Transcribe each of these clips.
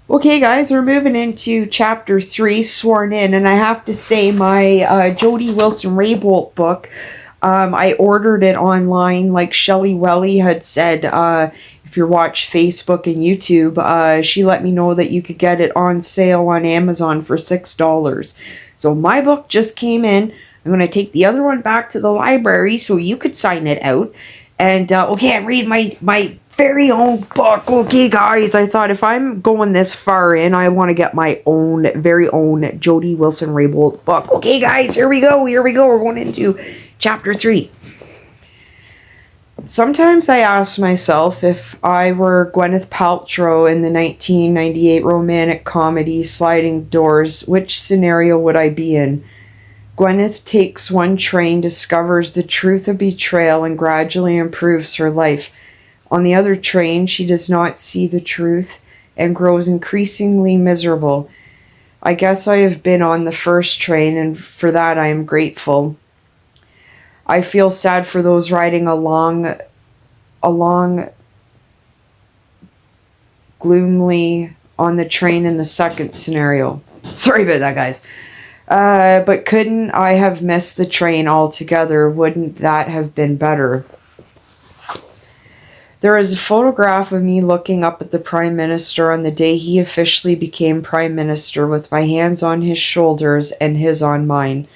Okay, guys, we're moving into chapter 3, Sworn In, and I have to say, my Jody Wilson Raybould book, I ordered it online, like Shelly Welly had said. If you watch Facebook and YouTube, she let me know that you could get it on sale on Amazon for $6. So my book just came in. I'm going to take the other one back to the library so you could sign it out. And okay, I'm reading my very own book. Okay, guys, I thought if I'm going this far in, I want to get my own, very own Jody Wilson Raybould book. Okay, guys, here we go. We're going into chapter 3. Sometimes I ask myself if I were Gwyneth Paltrow in the 1998 romantic comedy Sliding Doors, which scenario would I be in? Gwyneth takes one train, discovers the truth of betrayal, and gradually improves her life. On the other train, she does not see the truth and grows increasingly miserable. I guess I have been on the first train, and for that I am grateful. I feel sad for those riding along gloomily on the train in the second scenario. Sorry about that, guys. But couldn't I have missed the train altogether? Wouldn't that have been better? There is a photograph of me looking up at the Prime Minister on the day he officially became Prime Minister, with my hands on his shoulders and his on mine.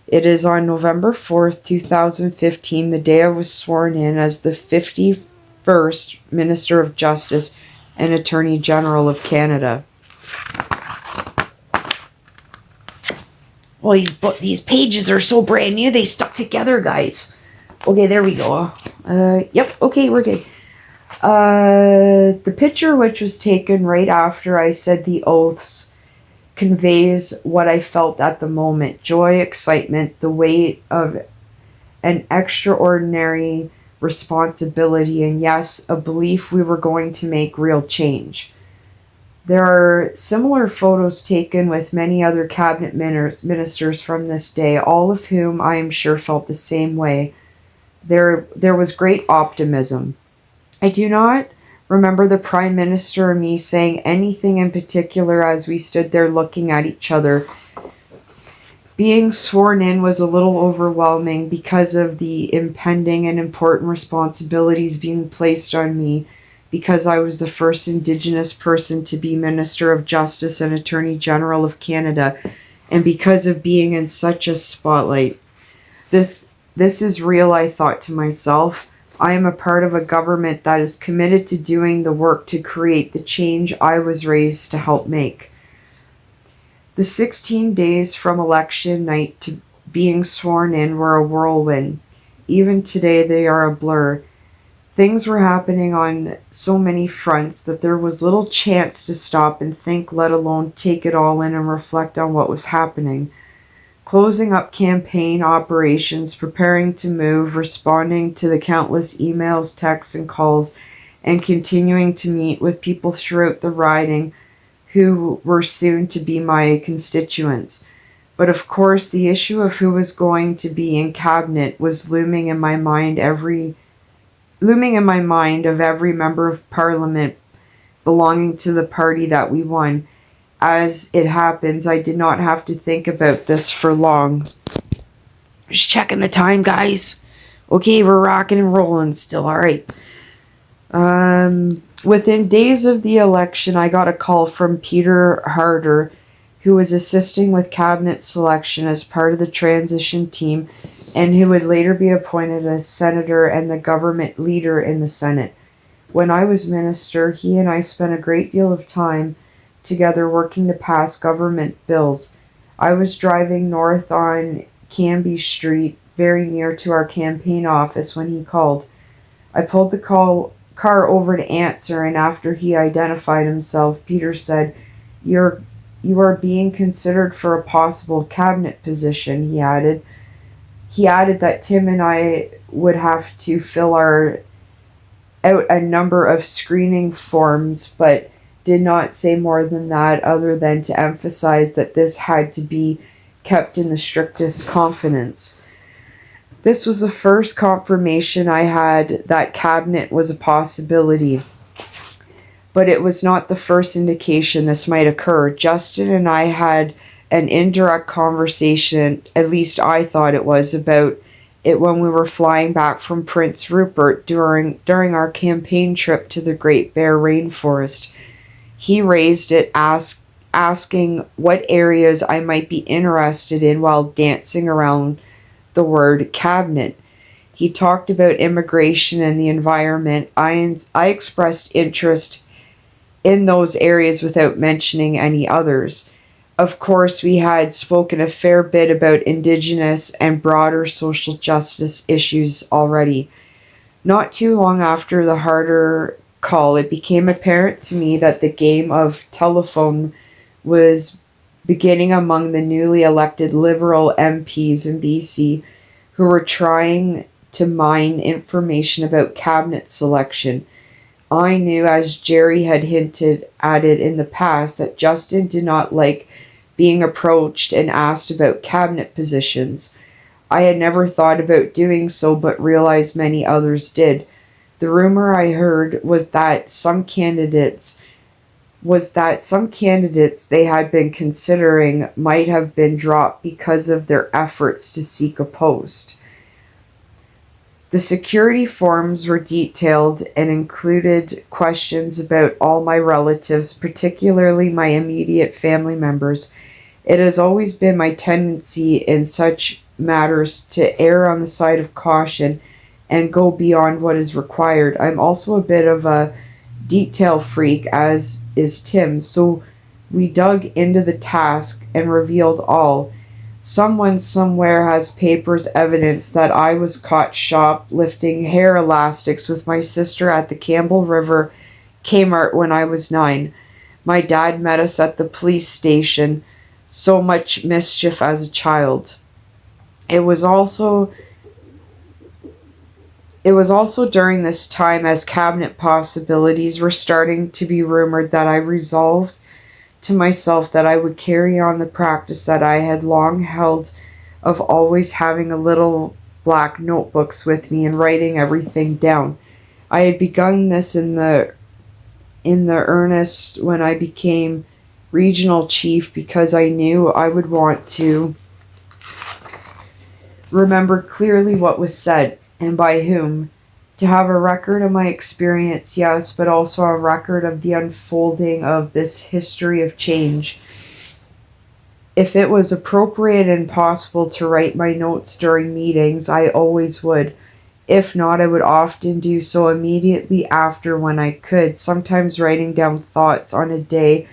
It is on November 4th, 2015, the day I was sworn in as the 51st Minister of Justice and Attorney General of Canada. Well, these pages are so brand new, they stuck together, guys. Okay, there we go. Yep, okay, we're good. The picture, which was taken right after I said the oaths, conveys what I felt at the moment: joy, excitement, the weight of an extraordinary responsibility, and yes, a belief we were going to make real change. There are similar photos taken with many other cabinet ministers from this day, all of whom I am sure felt the same way. There was great optimism. I do not remember the Prime Minister or me saying anything in particular as we stood there looking at each other. Being sworn in was a little overwhelming because of the impending and important responsibilities being placed on me, because I was the first Indigenous person to be Minister of Justice and Attorney General of Canada, and because of being in such a spotlight. This is real, I thought to myself. I am a part of a government that is committed to doing the work to create the change I was raised to help make. The 16 days from election night to being sworn in were a whirlwind. Even today they are a blur. Things were happening on so many fronts that there was little chance to stop and think, let alone take it all in and reflect on what was happening. Closing up campaign operations, preparing to move, responding to the countless emails, texts, and calls, and continuing to meet with people throughout the riding who were soon to be my constituents. But of course, the issue of who was going to be in cabinet was looming in my mind of every member of parliament belonging to the party that we won. As it happens, I did not have to think about this for long. Just checking the time, guys. Okay, we're rocking and rolling still, alright. Within days of the election, I got a call from Peter Harder, who was assisting with cabinet selection as part of the transition team, and who would later be appointed as senator and the government leader in the Senate. When I was minister, he and I spent a great deal of time together working to pass government bills. I was driving north on Cambie Street, very near to our campaign office, when he called. I pulled the car over to answer, and after he identified himself, Peter said, You are being considered for a possible cabinet position," he added. He added that Tim and I would have to fill out a number of screening forms, but did not say more than that, other than to emphasize that this had to be kept in the strictest confidence. This was the first confirmation I had that cabinet was a possibility. but it was not the first indication this might occur. Justin and I had an indirect conversation, at least I thought it was, about it when we were flying back from Prince Rupert during our campaign trip to the Great Bear Rainforest. He raised it, asking what areas I might be interested in while dancing around the word cabinet. He talked about immigration and the environment. I expressed interest in those areas without mentioning any others. Of course, we had spoken a fair bit about Indigenous and broader social justice issues already. Not too long after the harder call, it became apparent to me that the game of telephone was beginning among the newly elected Liberal MPs in BC who were trying to mine information about cabinet selection. I knew, as Jerry had hinted at it in the past, that Justin did not like being approached and asked about cabinet positions. I had never thought about doing so, but realized many others did. The rumor I heard was that some candidates they had been considering might have been dropped because of their efforts to seek a post. The security forms were detailed and included questions about all my relatives, particularly my immediate family members. It has always been my tendency in such matters to err on the side of caution and go beyond what is required. I'm also a bit of a detail freak, as is Tim, so we dug into the task and revealed all. Someone somewhere has papers evidence that I was caught shoplifting hair elastics with my sister at the Campbell River Kmart when I was 9. My dad met us at the police station. So much mischief as a child. It was also during this time, as cabinet possibilities were starting to be rumored, that I resolved to myself that I would carry on the practice that I had long held of always having a little black notebooks with me and writing everything down. I had begun this in the earnest when I became regional chief, because I knew I would want to remember clearly what was said and by whom, to have a record of my experience, yes, but also a record of the unfolding of this history of change. If it was appropriate and possible to write my notes during meetings, I always would. If not, I would often do so immediately after when I could, sometimes writing down thoughts on a day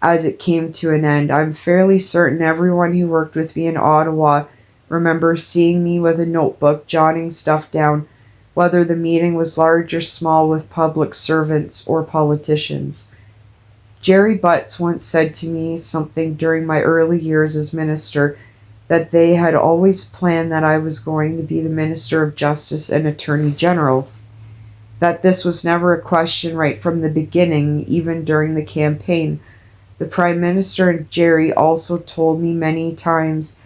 as it came to an end. I'm fairly certain everyone who worked with me in Ottawa remembers seeing me with a notebook, jotting stuff down, whether the meeting was large or small with public servants or politicians. Jerry Butts once said to me something during my early years as minister, that they had always planned that I was going to be the Minister of Justice and Attorney General, that this was never a question right from the beginning, even during the campaign. The Prime Minister and Jerry also told me many times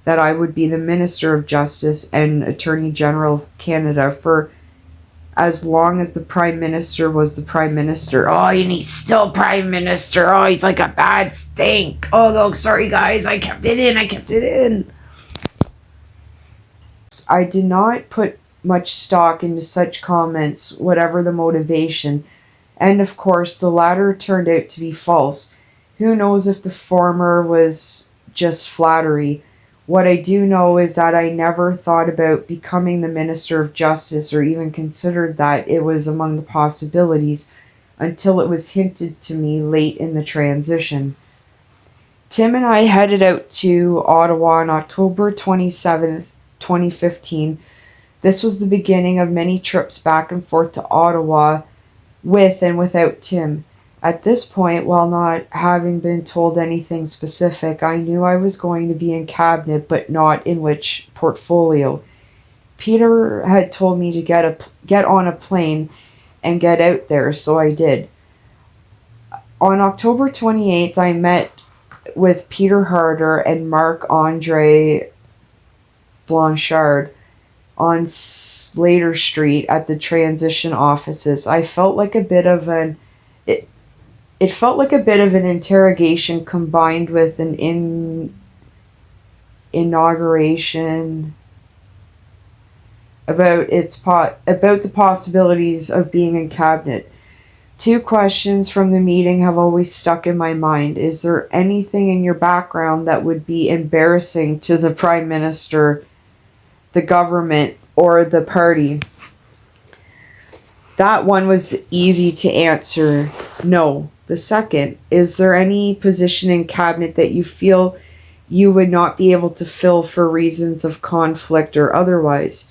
that I would be the Minister of Justice and Attorney General of Canada for as long as the Prime Minister was the Prime Minister. Oh, and he's still Prime Minister. Oh, he's like a bad stink. Oh, sorry guys, I kept it in. I did not put much stock into such comments, whatever the motivation, and of course the latter turned out to be false. Who knows if the former was just flattery. What I do know is that I never thought about becoming the Minister of Justice or even considered that it was among the possibilities until it was hinted to me late in the transition. Tim and I headed out to Ottawa on October 27th, 2015. This was the beginning of many trips back and forth to Ottawa with and without Tim. At this point, while not having been told anything specific, I knew I was going to be in cabinet, but not in which portfolio. Peter had told me to get on a plane and get out there, so I did. On October 28th, I met with Peter Harder and Marc-Andre Blanchard on Slater Street at the transition offices. I felt like a bit of It felt like a bit of an interrogation combined with an inauguration about about the possibilities of being in cabinet. Two questions from the meeting have always stuck in my mind. Is there anything in your background that would be embarrassing to the Prime Minister, the government, or the party? That one was easy to answer. No. The second, is there any position in cabinet that you feel you would not be able to fill for reasons of conflict or otherwise?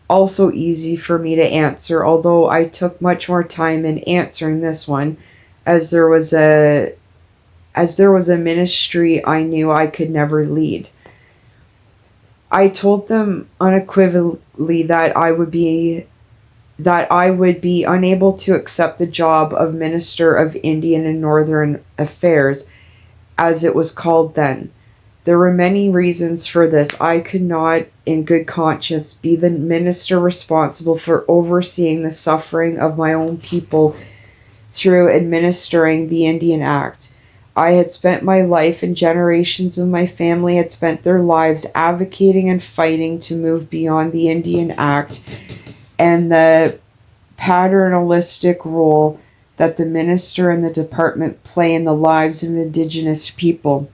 Also easy for me to answer, although I took much more time in answering this one, as there was a ministry I knew I could never lead. I told them unequivocally that I would be unable to accept the job of Minister of Indian and Northern Affairs, as it was called then. There were many reasons for this. I could not, in good conscience, be the minister responsible for overseeing the suffering of my own people through administering the Indian Act. I had spent my life, and generations of my family had spent their lives advocating and fighting to move beyond the Indian Act and the paternalistic role that the minister and the department play in the lives of Indigenous people.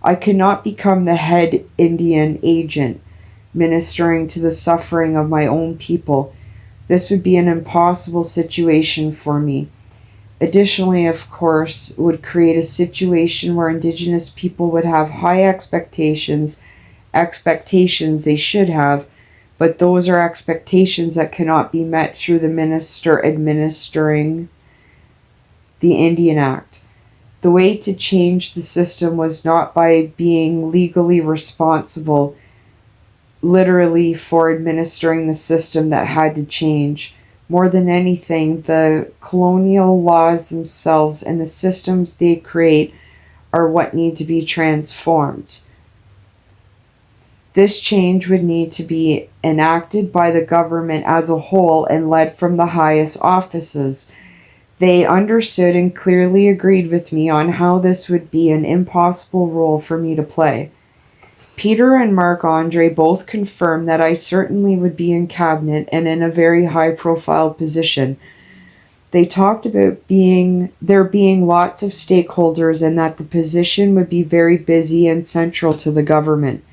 I could not become the head Indian agent, ministering to the suffering of my own people. This would be an impossible situation for me. Additionally, of course, would create a situation where Indigenous people would have high expectations they should have, but those are expectations that cannot be met through the minister administering the Indian Act. The way to change the system was not by being legally responsible, literally, for administering the system that had to change. More than anything, the colonial laws themselves and the systems they create are what need to be transformed. This change would need to be enacted by the government as a whole and led from the highest offices. They understood and clearly agreed with me on how this would be an impossible role for me to play. Peter and Marc-Andre both confirmed that I certainly would be in cabinet and in a very high-profile position. They talked about there being lots of stakeholders and that the position would be very busy and central to the government.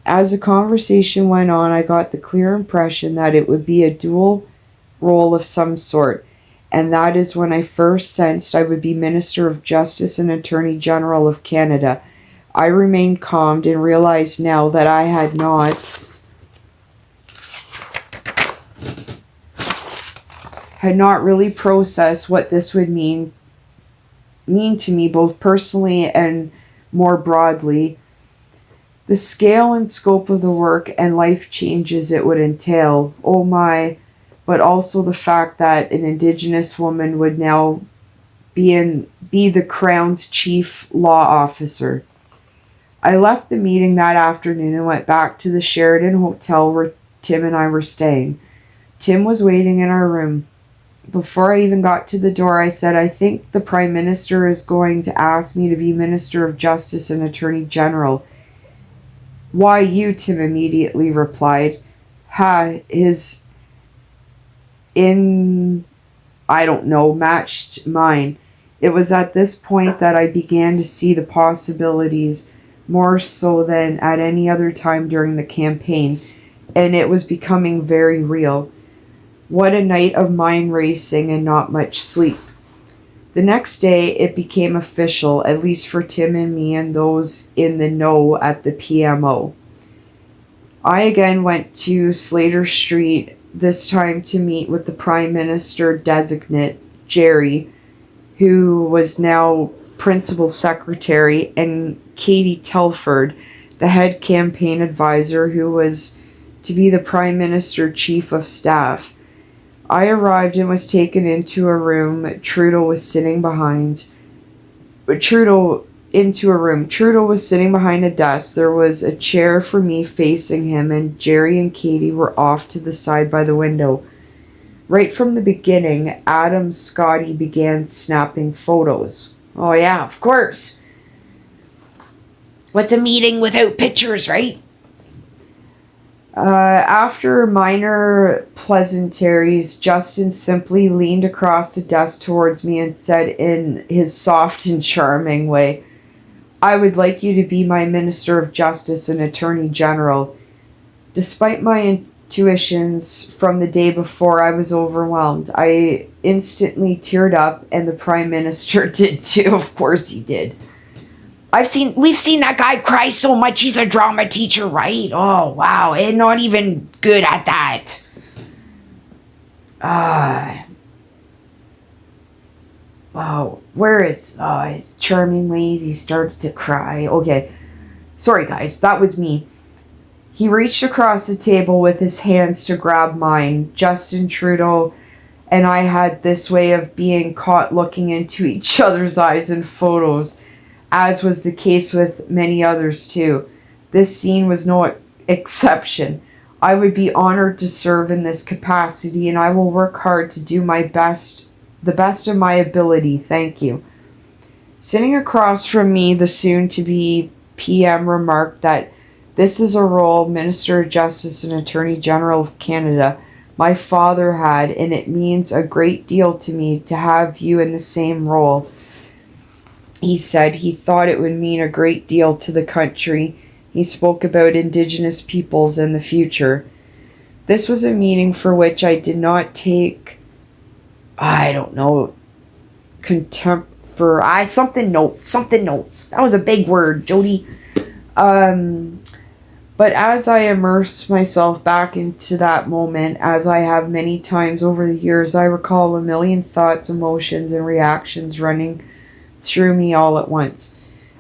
As the conversation went on, I got the clear impression that it would be a dual role of some sort, and that is when I first sensed I would be Minister of Justice and Attorney General of Canada. I remained calm and realized now that I had not really processed what this would mean to me, both personally and more broadly. The scale and scope of the work and life changes it would entail. Oh my, but also the fact that an Indigenous woman would now be the Crown's chief law officer. I left the meeting that afternoon and went back to the Sheraton Hotel where Tim and I were staying. Tim was waiting in our room. Before I even got to the door, I said, I think the Prime Minister is going to ask me to be Minister of Justice and Attorney General. Why you? Tim immediately replied. His matched mine. It was at this point that I began to see the possibilities, more so than at any other time during the campaign, and it was becoming very real. What a night of mind racing and not much sleep. The next day it became official, at least for Tim and me and those in the know at the PMO. I again went to Slater Street, this time to meet with the Prime Minister designate, Jerry, who was now Principal Secretary, and Katie Telford, the head campaign advisor, who was to be the Prime Minister Chief of Staff. I arrived and was taken into a room. Trudeau was sitting behind a desk. There was a chair for me facing him, and Jerry and Katie were off to the side by the window. Right from the beginning, Adam Scotty began snapping photos. Oh, yeah, of course. What's a meeting without pictures, right? After minor pleasantries, Justin simply leaned across the desk towards me and said in his soft and charming way, "I would like you to be my Minister of Justice and Attorney General." Despite my intuitions from the day before, I was overwhelmed. I instantly teared up, and the Prime Minister did too. Of course he did. We've seen that guy cry so much. He's a drama teacher, right? Oh, wow. And not even good at that. Wow. Where is his charming ways? He started to cry. Okay. Sorry, guys. That was me. He reached across the table with his hands to grab mine. Justin Trudeau and I had this way of being caught looking into each other's eyes in photos, as was the case with many others too. This scene was no exception. I would be honored to serve in this capacity, and I will work hard to do my best, the best of my ability. Thank you. Sitting across from me, the soon-to-be PM remarked that this is a role Minister of Justice and Attorney General of Canada my father had, and it means a great deal to me to have you in the same role. He said he thought it would mean a great deal to the country. He spoke about Indigenous peoples and the future. This was a meeting for which I did not take, contempt for, something notes. That was a big word, Jody. But as I immerse myself back into that moment, as I have many times over the years, I recall a million thoughts, emotions, and reactions running through me all at once.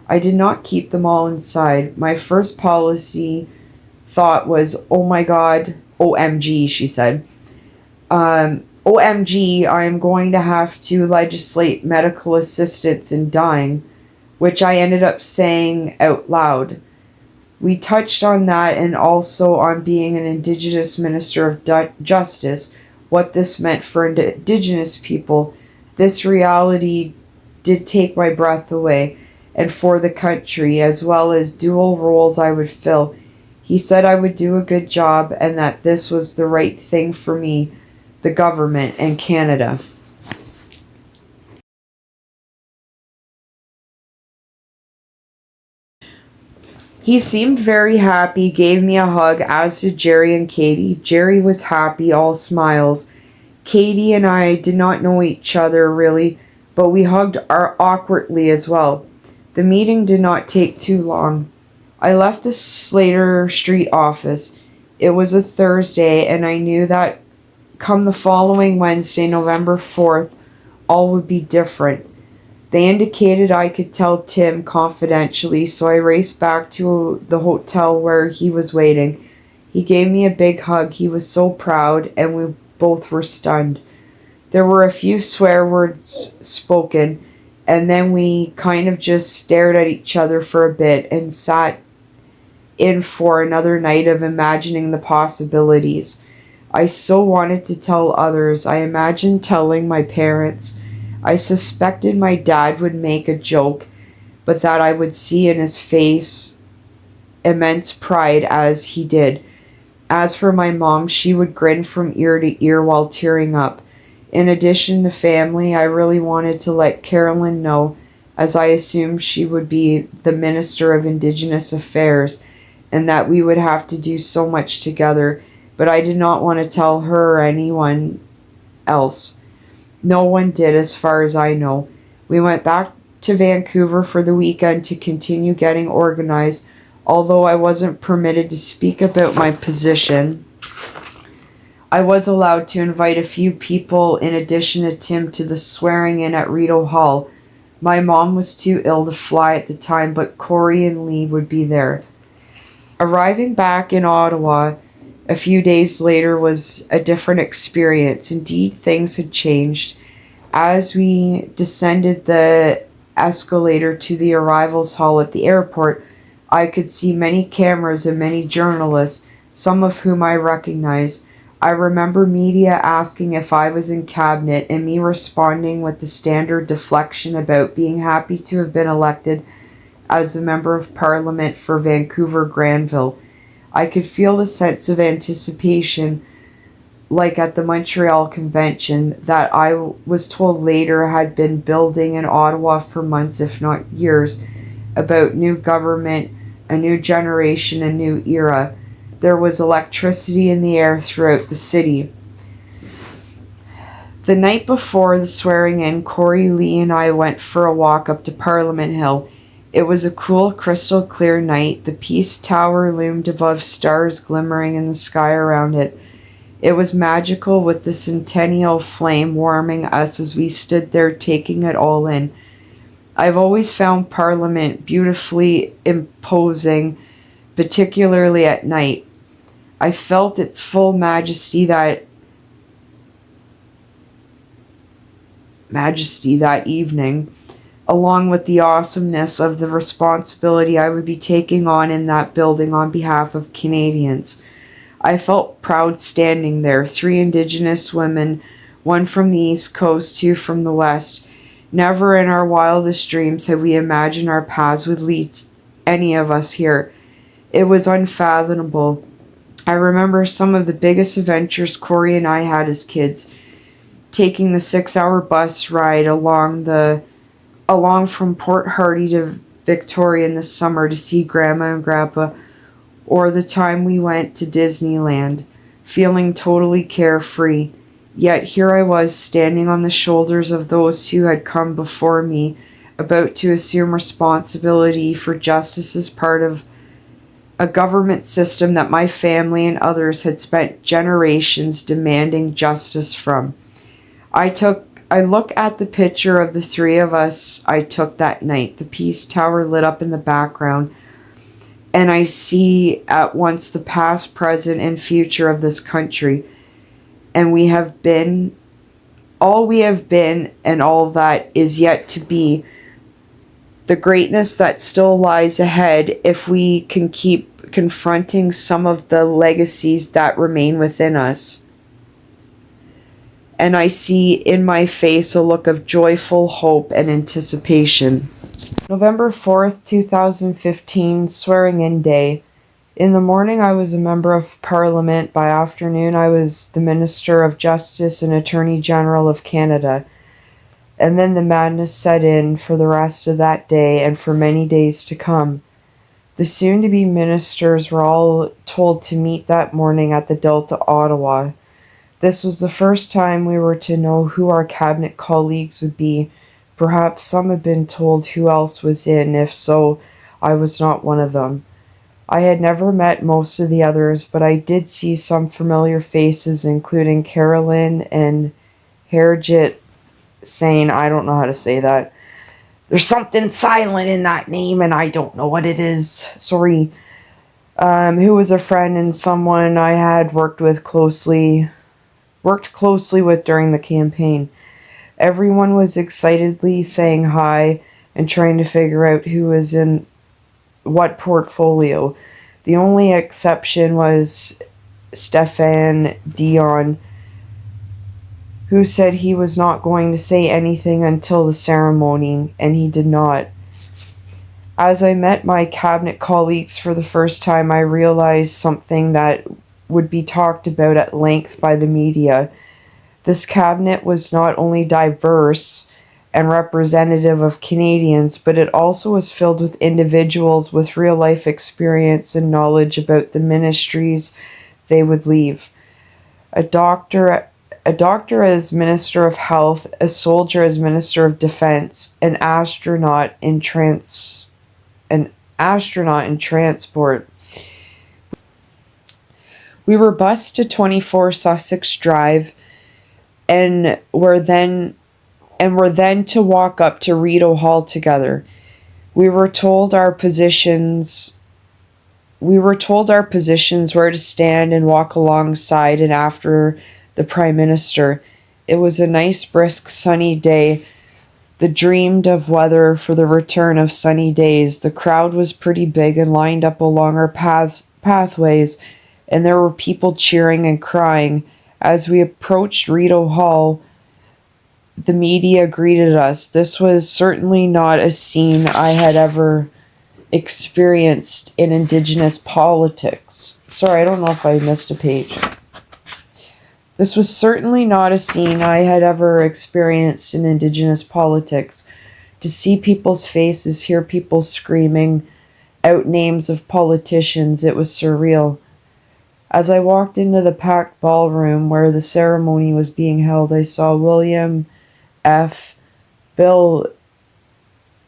I did not keep them all inside. My first policy thought was, "Oh my God, OMG," she said. OMG, I am going to have to legislate medical assistance in dying, which I ended up saying out loud. We touched on that and also on being an Indigenous Minister of Justice, what this meant for Indigenous people. This reality did take my breath away, and for the country, as well as dual roles I would fill. He said I would do a good job and that this was the right thing for me, the government, and Canada. He seemed very happy, gave me a hug, as did Jerry and Katie. Jerry was happy, all smiles. Katie and I did not know each other really, but we hugged awkwardly as well. The meeting did not take too long. I left the Slater Street office. It was a Thursday, and I knew that come the following Wednesday, November 4th, all would be different. They indicated I could tell Tim confidentially, so I raced back to the hotel where he was waiting. He gave me a big hug. He was so proud, and we both were stunned. There were a few swear words spoken, and then we kind of just stared at each other for a bit and sat in for another night of imagining the possibilities. I so wanted to tell others. I imagined telling my parents. I suspected my dad would make a joke, but that I would see in his face immense pride as he did. As for my mom, she would grin from ear to ear while tearing up. In addition to family, I really wanted to let Carolyn know, as I assumed she would be the Minister of Indigenous Affairs, and that we would have to do so much together, but I did not want to tell her or anyone else. No one did, as far as I know. We went back to Vancouver for the weekend to continue getting organized, although I wasn't permitted to speak about my position. I was allowed to invite a few people in addition to Tim to the swearing in at Rideau Hall. My mom was too ill to fly at the time, but Corey and Lee would be there. Arriving back in Ottawa a few days later was a different experience. Indeed, things had changed. As we descended the escalator to the arrivals hall at the airport, I could see many cameras and many journalists, some of whom I recognized. I remember media asking if I was in cabinet and me responding with the standard deflection about being happy to have been elected as the Member of Parliament for Vancouver Granville. I could feel the sense of anticipation, like at the Montreal Convention, that I was told later had been building in Ottawa for months, if not years, about new government, a new generation, a new era. There was electricity in the air throughout the city. The night before the swearing in, Corey Lee and I went for a walk up to Parliament Hill. It was a cool, crystal clear night. The Peace Tower loomed above, stars glimmering in the sky around it. It was magical, with the centennial flame warming us as we stood there taking it all in. I've always found Parliament beautifully imposing, particularly at night. I felt its full majesty that evening, along with the awesomeness of the responsibility I would be taking on in that building on behalf of Canadians. I felt proud standing there, 3 Indigenous women, 1 from the East Coast, 2 from the West. Never in our wildest dreams had we imagined our paths would lead any of us here. It was unfathomable. I remember some of the biggest adventures Corey and I had as kids, taking the 6-hour bus ride along from Port Hardy to Victoria in the summer to see Grandma and Grandpa, or the time we went to Disneyland, feeling totally carefree. Yet here I was, standing on the shoulders of those who had come before me, about to assume responsibility for justice as part of a government system that my family and others had spent generations demanding justice from. I look at the picture of the 3 of us I took that night, the Peace Tower lit up in the background, and I see at once the past, present, and future of this country. And we have been all we have been, and all that is yet to be, the greatness that still lies ahead if we can keep confronting some of the legacies that remain within us. And I see in my face a look of joyful hope and anticipation. November 4th, 2015, swearing-in day. In the morning I was a Member of Parliament. By afternoon I was the Minister of Justice and Attorney General of Canada. And then the madness set in for the rest of that day and for many days to come. The soon-to-be ministers were all told to meet that morning at the Delta, Ottawa. This was the first time we were to know who our cabinet colleagues would be. Perhaps some had been told who else was in. If so, I was not one of them. I had never met most of the others, but I did see some familiar faces, including Carolyn and Harjit Singh. I don't know how to say that. There's something silent in that name, and I don't know what it is. Sorry. Who was a friend and someone I had worked closely with during the campaign. Everyone was excitedly saying hi and trying to figure out who was in what portfolio. The only exception was Stefan Dion, who said he was not going to say anything until the ceremony, and he did not. As I met my cabinet colleagues for the first time, I realized something that would be talked about at length by the media. This cabinet was not only diverse and representative of Canadians, but it also was filled with individuals with real-life experience and knowledge about the ministries they would leave. A doctor as Minister of Health, a soldier as Minister of Defense, an astronaut in transport. We were bused to 24 Sussex Drive and were then to walk up to Rideau Hall together. We were told our positions where to stand and walk alongside and after the Prime Minister. It was a nice, brisk, sunny day, the dreamed of weather for the return of sunny days. The crowd was pretty big and lined up along our pathways, and there were people cheering and crying. As we approached Rideau Hall, the media greeted us. This was certainly not a scene I had ever experienced in Indigenous politics. Sorry, I don't know if I missed a page. This was certainly not a scene I had ever experienced in Indigenous politics. To see people's faces, hear people screaming out names of politicians, it was surreal. As I walked into the packed ballroom where the ceremony was being held, I saw William F. Bill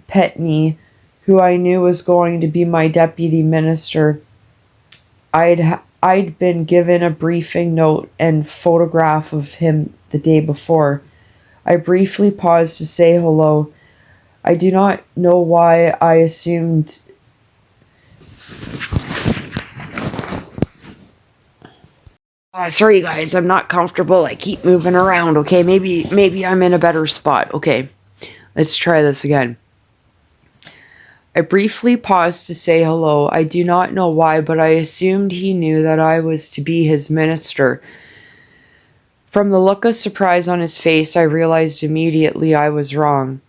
Petney, who I knew was going to be my deputy minister. I'd been given a briefing note and photograph of him the day before. I briefly paused to say hello. I do not know why I assumed sorry guys, I'm not comfortable. I keep moving around, okay? Maybe I'm in a better spot. Okay. Let's try this again. I briefly paused to say hello. I do not know why, but I assumed he knew that I was to be his minister. From the look of surprise on his face, I realized immediately I was wrong.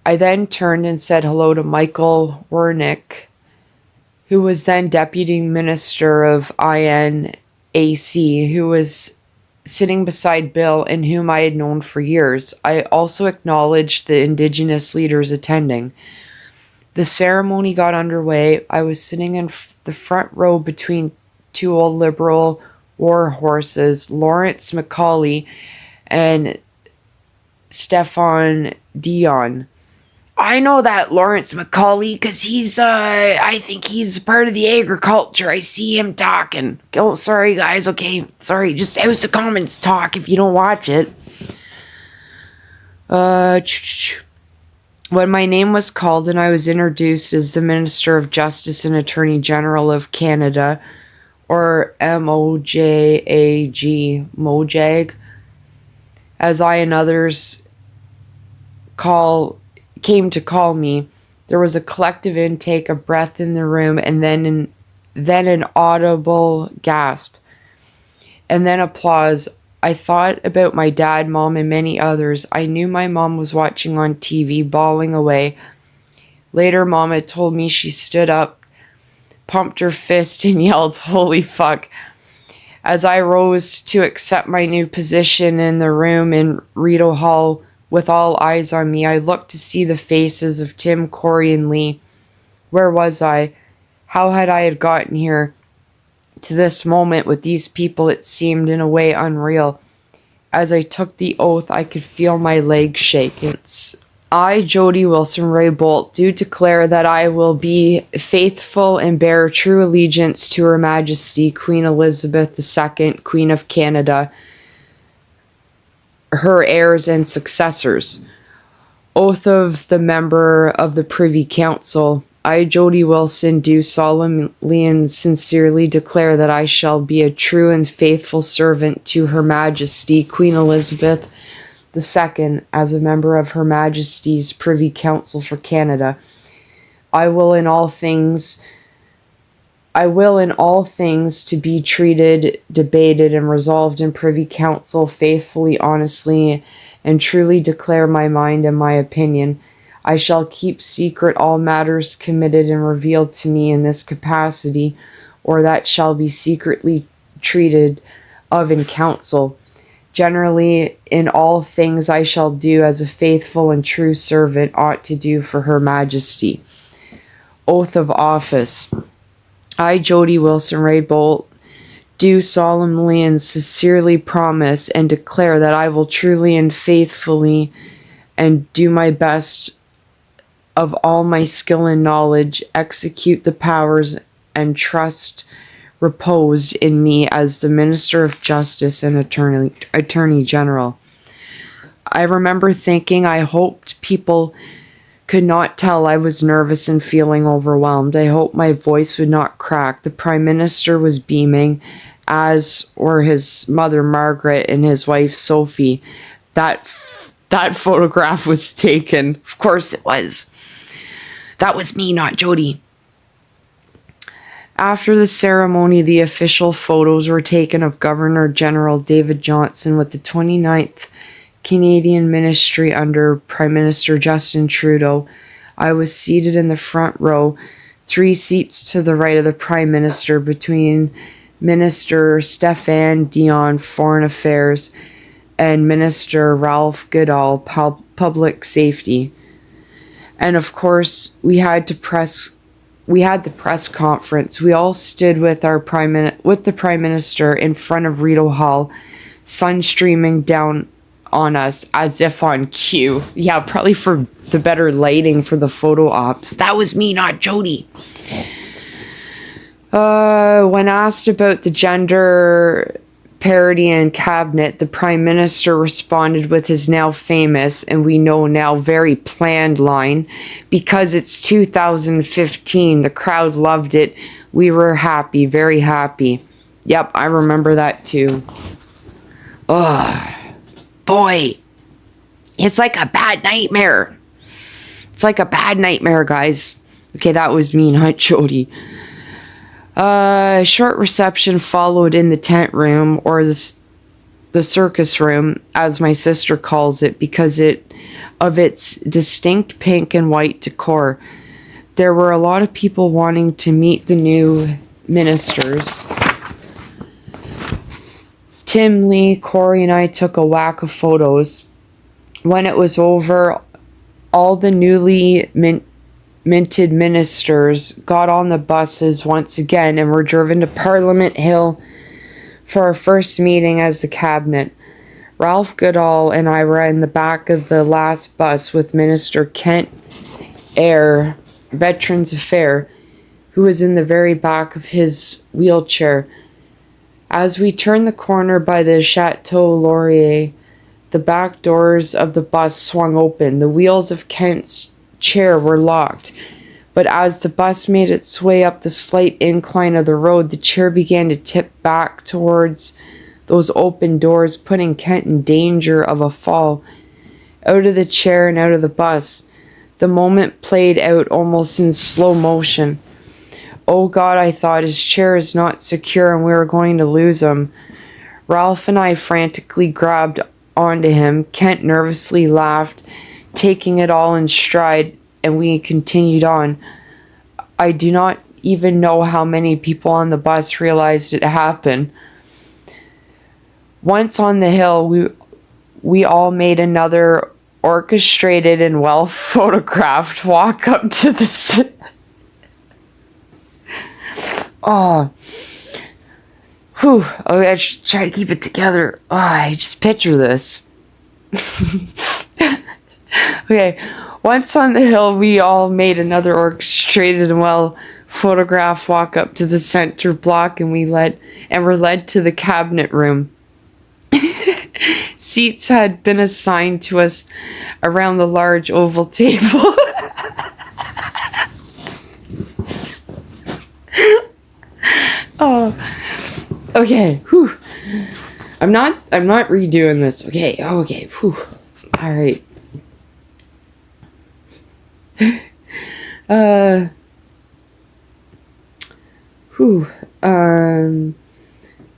I then turned and said hello to Michael Wernick, who was then Deputy Minister of INAC, who was sitting beside Bill and whom I had known for years. I also acknowledged the Indigenous leaders attending. The ceremony got underway. I was sitting in the front row between two old Liberal war horses, Lawrence Macaulay and Stefan Dion. I know that Lawrence Macaulay because I think he's part of the agriculture. I see him talking. Oh, sorry guys, okay. Sorry, just House of Commons talk if you don't watch it. When my name was called and I was introduced as the Minister of Justice and Attorney General of Canada, or Mojag, as I and others came to call me, there was a collective intake of breath in the room, and then an audible gasp, and then applause. I thought about my dad, mom, and many others. I knew my mom was watching on TV, bawling away. Later, mom had told me she stood up, pumped her fist, and yelled, "Holy fuck." As I rose to accept my new position in the room in Rideau Hall with all eyes on me, I looked to see the faces of Tim, Corey, and Lee. Where was I? How had I gotten here? To this moment with these people, it seemed in a way unreal. As I took the oath, I could feel my legs shaking. I, Jody Wilson Raybould, do declare that I will be faithful and bear true allegiance to Her Majesty Queen Elizabeth II, Queen of Canada, her heirs and successors. Oath of the member of the Privy Council. I, Jody Wilson, do solemnly and sincerely declare that I shall be a true and faithful servant to Her Majesty Queen Elizabeth II as a member of Her Majesty's Privy Council for Canada. I will in all things to be treated, debated, and resolved in Privy Council faithfully, honestly, and truly declare my mind and my opinion. I shall keep secret all matters committed and revealed to me in this capacity, or that shall be secretly treated of in council. Generally, in all things I shall do as a faithful and true servant ought to do for Her Majesty. Oath of office. I, Jody Wilson Raybould, do solemnly and sincerely promise and declare that I will truly and faithfully and do my best of all my skill and knowledge, execute the powers and trust reposed in me as the Minister of Justice and Attorney General. I remember thinking I hoped people could not tell I was nervous and feeling overwhelmed. I hoped my voice would not crack. The Prime Minister was beaming, as were his mother Margaret and his wife Sophie. That photograph was taken. Of course it was. That was me, not Jody. After the ceremony, the official photos were taken of Governor General David Johnston with the 29th Canadian Ministry under Prime Minister Justin Trudeau. I was seated in the front row, 3 seats to the right of the Prime Minister, between Minister Stéphane Dion, Foreign Affairs, and Minister Ralph Goodall, Public Safety. And of course, we had the press conference. We all stood with the Prime Minister in front of Rideau Hall, sun streaming down on us as if on cue. Yeah, probably for the better lighting for the photo ops. That was me, not Jody. When asked about the gender parity in cabinet, the Prime Minister responded with his now famous, and we know now very planned line, "Because it's 2015, the crowd loved it. We were happy, very happy." Yep, I remember that too. Ugh. Boy, it's like a bad nightmare. It's like a bad nightmare, guys. Okay, that was me, not Jody. A short reception followed in the tent room, or the circus room, as my sister calls it, because of its distinct pink and white decor. There were a lot of people wanting to meet the new ministers. Tim Lee, Corey, and I took a whack of photos. When it was over, all the newly minted ministers got on the buses once again and were driven to Parliament Hill for our first meeting as the cabinet. Ralph Goodall and I were in the back of the last bus with Minister Kent Eyre, Veterans Affairs, who was in the very back of his wheelchair. As we turned the corner by the Chateau Laurier, the back doors of the bus swung open. The wheels of Kent's chair were locked, but as the bus made its way up the slight incline of the road, the chair began to tip back towards those open doors, putting Kent in danger of a fall out of the chair and out of the bus. The moment played out almost in slow motion. Oh God, I thought, his chair is not secure and we were going to lose him. Ralph and I frantically grabbed onto him. Kent nervously laughed, taking it all in stride, and we continued on. I do not even know how many people on the bus realized it happened. Once on the hill, we all made another orchestrated and well photographed walk up to the oh, whew. Okay, I should try to keep it together. Oh, I just picture this. Okay, once on the hill, we all made another orchestrated and well photographed walk up to the center block, and were led to the cabinet room. Seats had been assigned to us around the large oval table. Oh, okay. Whew. I'm not redoing this. Okay. Whew. All right.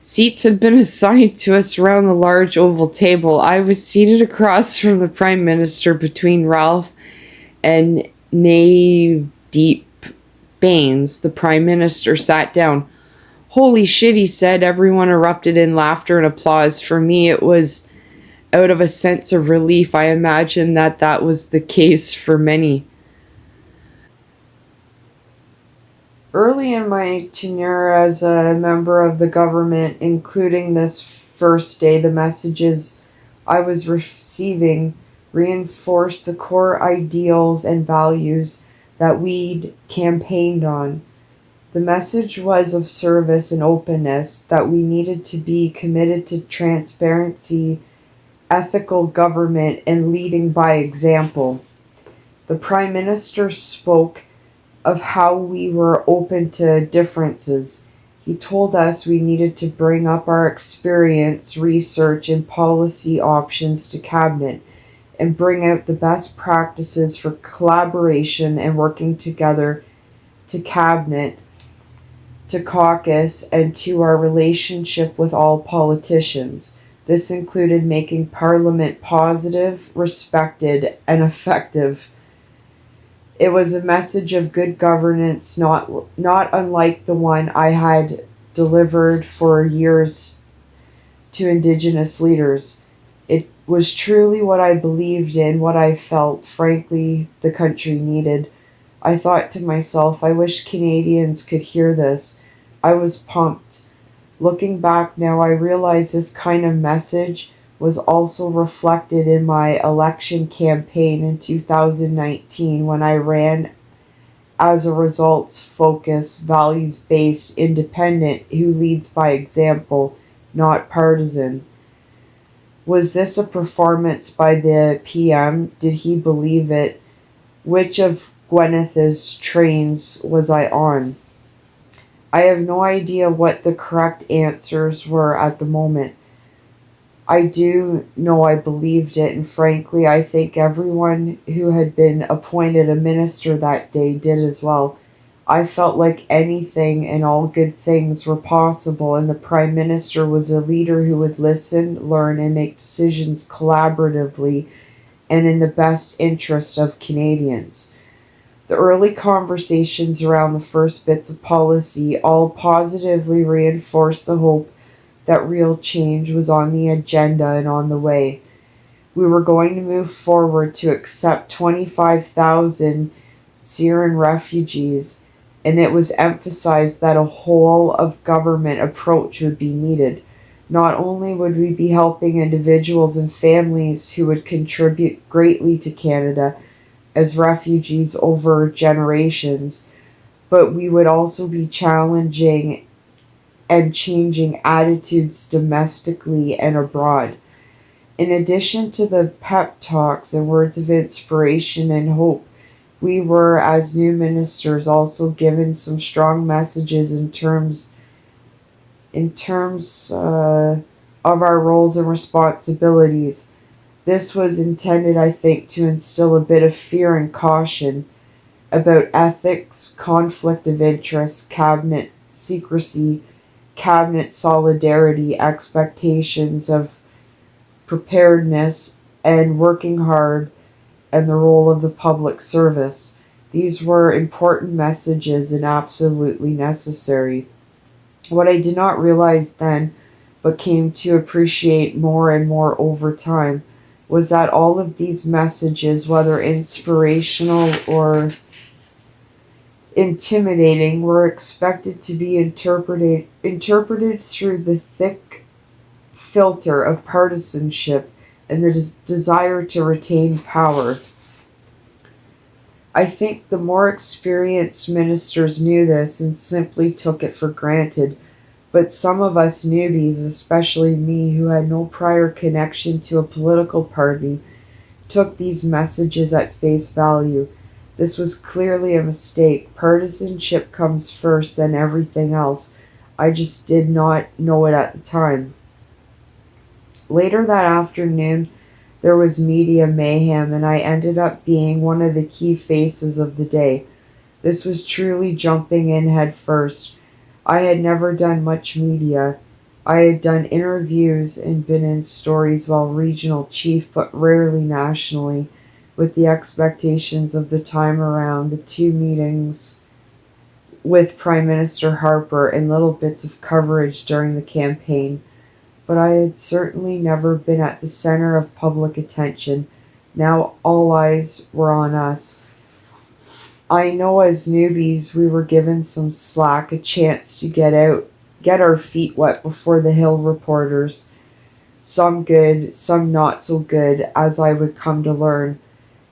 Seats had been assigned to us around the large oval table. I was seated across from the Prime Minister between Ralph and Navdeep Bains. The Prime Minister sat down. "Holy shit," he said. Everyone erupted in laughter and applause. For me, it was out of a sense of relief. I imagine that was the case for many. Early in my tenure as a member of the government, including this first day, the messages I was receiving reinforced the core ideals and values that we'd campaigned on. The message was of service and openness, that we needed to be committed to transparency, ethical government, and leading by example. The Prime Minister spoke of how we were open to differences. He told us we needed to bring up our experience, research, and policy options to Cabinet and bring out the best practices for collaboration and working together to Cabinet to caucus and to our relationship with all politicians. This included making Parliament positive, respected, and effective. It was a message of good governance, not unlike the one I had delivered for years to Indigenous leaders. It was truly what I believed in, what I felt, frankly, the country needed. I thought to myself, I wish Canadians could hear this. I was pumped. Looking back now, I realize this kind of message was also reflected in my election campaign in 2019 when I ran as a results focused, values based independent who leads by example, not partisan. Was this a performance by the PM? Did he believe it? Which of Gwyneth's trains was I on? I have no idea what the correct answers were at the moment. I do know I believed it, and frankly, I think everyone who had been appointed a minister that day did as well. I felt like anything and all good things were possible, and the Prime Minister was a leader who would listen, learn, and make decisions collaboratively and in the best interest of Canadians. The early conversations around the first bits of policy all positively reinforced the hope that real change was on the agenda and on the way. We were going to move forward to accept 25,000 Syrian refugees, and it was emphasized that a whole of government approach would be needed. Not only would we be helping individuals and families who would contribute greatly to Canada as refugees over generations, but we would also be challenging and changing attitudes domestically and abroad. In addition to the pep talks and words of inspiration and hope, we were, as new ministers, also given some strong messages in terms of our roles and responsibilities. This was intended, I think, to instill a bit of fear and caution about ethics, conflict of interest, cabinet secrecy, cabinet solidarity, expectations of preparedness, and working hard, and the role of the public service. These were important messages and absolutely necessary. What I did not realize then, but came to appreciate more and more over time, was that all of these messages, whether inspirational or intimidating, were expected to be interpreted through the thick filter of partisanship and the desire to retain power. I think the more experienced ministers knew this and simply took it for granted, but some of us newbies, especially me who had no prior connection to a political party, took these messages at face value. This was clearly a mistake. Partisanship comes first, then everything else. I just did not know it at the time. Later that afternoon, there was media mayhem, and I ended up being one of the key faces of the day. This was truly jumping in head first. I had never done much media. I had done interviews and been in stories while regional chief, but rarely nationally, with the expectations of the time around, the two meetings with Prime Minister Harper, and little bits of coverage during the campaign. But I had certainly never been at the center of public attention. Now all eyes were on us. I know as newbies we were given some slack, a chance to get our feet wet before the Hill reporters. Some good, some not so good, as I would come to learn.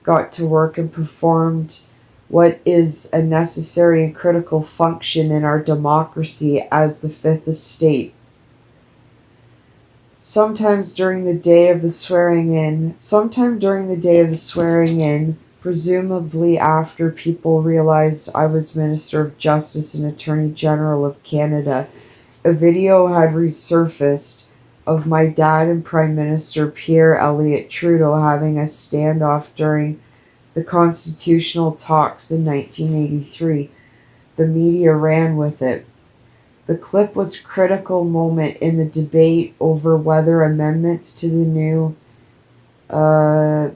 Got to work and performed what is a necessary and critical function in our democracy as the Fifth Estate. Sometime during the day of the swearing in, presumably after people realized I was Minister of Justice and Attorney General of Canada, a video had resurfaced of my dad and Prime Minister Pierre Elliott Trudeau having a standoff during the constitutional talks in 1983. The media ran with it. The clip was a critical moment in the debate over whether amendments to the new, I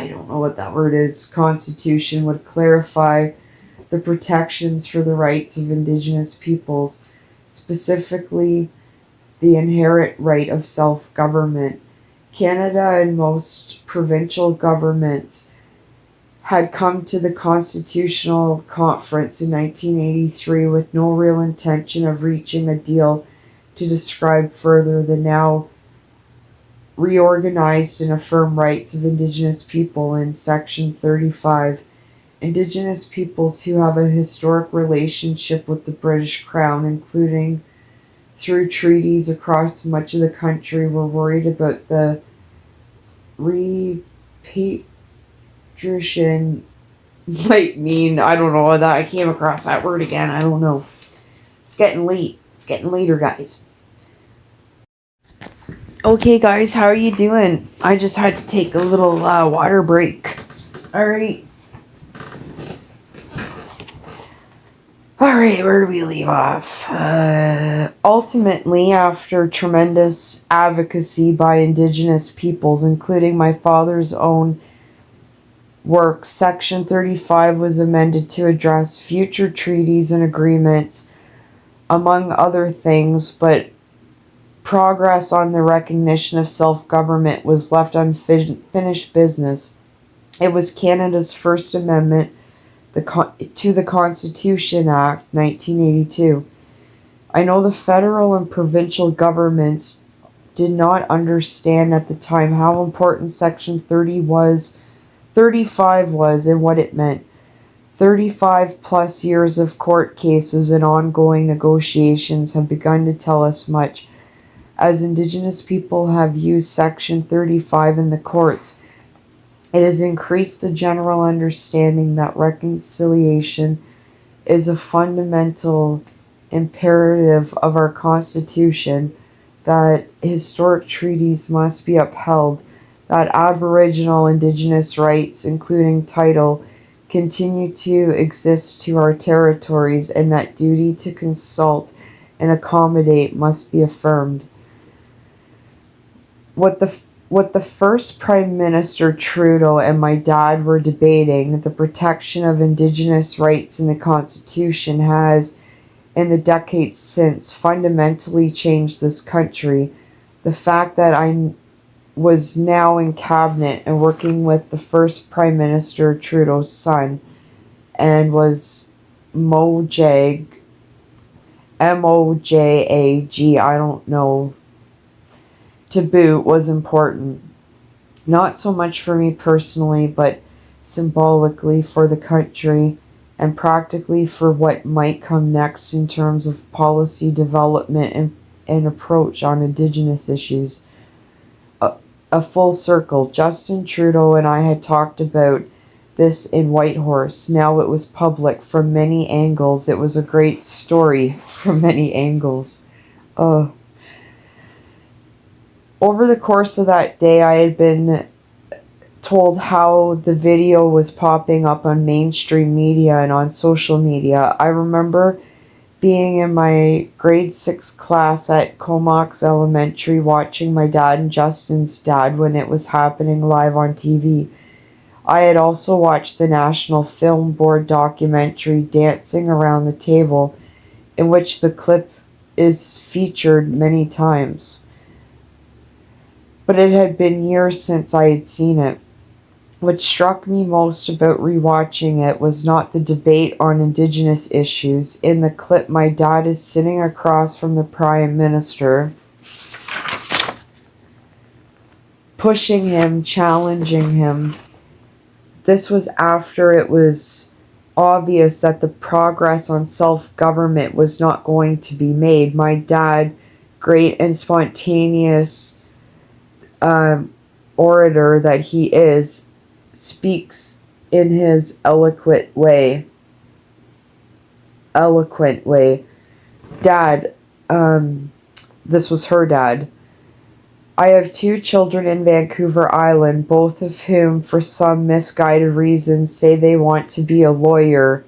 don't know what that word is, Constitution would clarify the protections for the rights of Indigenous peoples, specifically the inherent right of self-government. Canada and most provincial governments had come to the Constitutional Conference in 1983 with no real intention of reaching a deal to describe further the now reorganized and affirmed rights of Indigenous people in Section 35. Indigenous peoples who have a historic relationship with the British Crown, including through treaties across much of the country, were worried about the repatriation might mean. I don't know that I came across that word again. I don't know. It's getting late. It's getting later, guys. Okay, guys, how are you doing? I just had to take a little water break. Alright, where do we leave off? Ultimately, after tremendous advocacy by Indigenous peoples, including my father's own work, Section 35 was amended to address future treaties and agreements, among other things, but progress on the recognition of self-government was left unfinished business. It was Canada's first amendment to the Constitution Act, 1982. I know the federal and provincial governments did not understand at the time how important Section 35 was and what it meant. 35 plus years of court cases and ongoing negotiations have begun to tell us much. As Indigenous people have used Section 35 in the courts, it has increased the general understanding that reconciliation is a fundamental imperative of our Constitution, that historic treaties must be upheld, that Aboriginal Indigenous rights, including title, continue to exist to our territories, and that duty to consult and accommodate must be affirmed. What the first Prime Minister Trudeau and my dad were debating, the protection of Indigenous rights in the Constitution, has, in the decades since, fundamentally changed this country. The fact that I was now in cabinet and working with the first Prime Minister Trudeau's son and was Mojag, M-O-J-A-G, I don't know, to boot, was important. Not so much for me personally, but symbolically for the country and practically for what might come next in terms of policy development and approach on Indigenous issues. A full circle. Justin Trudeau and I had talked about this in Whitehorse. Now it was public from many angles. It was a great story from many angles. Over the course of that day, I had been told how the video was popping up on mainstream media and on social media. I remember being in my grade 6 class at Comox Elementary watching my dad and Justin's dad when it was happening live on TV. I had also watched the National Film Board documentary Dancing Around the Table, in which the clip is featured many times. But it had been years since I had seen it. What struck me most about rewatching it was not the debate on Indigenous issues. In the clip, my dad is sitting across from the Prime Minister, pushing him, challenging him. This was after it was obvious that the progress on self-government was not going to be made. My dad, great and spontaneous orator that he is, speaks in his eloquent way. Dad, this was her dad. I have 2 children in Vancouver Island, both of whom, for some misguided reasons, say they want to be a lawyer.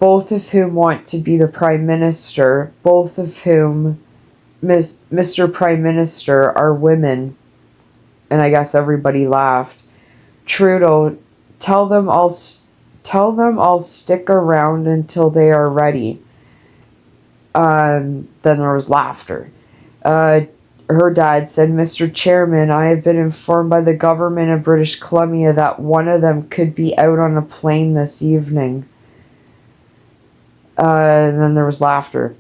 both of whom want to be the Prime Minister, both of whom, Mr. Prime Minister, are women. And I guess everybody laughed. Trudeau, tell them I'll stick around until they are ready. Then there was laughter. Her dad said, Mr. Chairman, I have been informed by the government of British Columbia that one of them could be out on a plane this evening. And then there was laughter.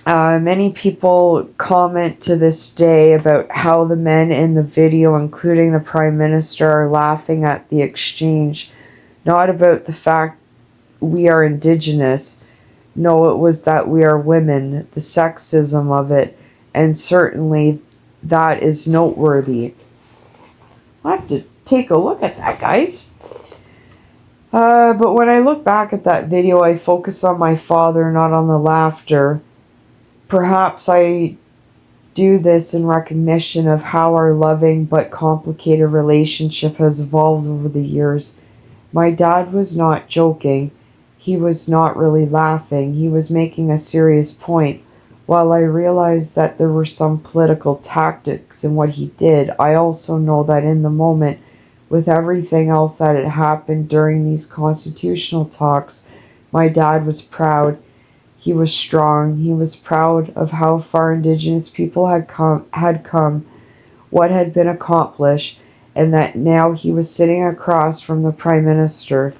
Many people comment to this day about how the men in the video, including the Prime Minister, are laughing at the exchange. Not about the fact we are Indigenous. No, it was that we are women, the sexism of it, and certainly that is noteworthy. I'll have to take a look at that, guys. But when I look back at that video, I focus on my father, not on the laughter. Perhaps I do this in recognition of how our loving but complicated relationship has evolved over the years. My dad was not joking. He was not really laughing. He was making a serious point. While I realized that there were some political tactics in what he did, I also know that in the moment, with everything else that had happened during these constitutional talks, my dad was proud. He was strong. He was proud of how far Indigenous people had come, what had been accomplished, and that now he was sitting across from the Prime Minister,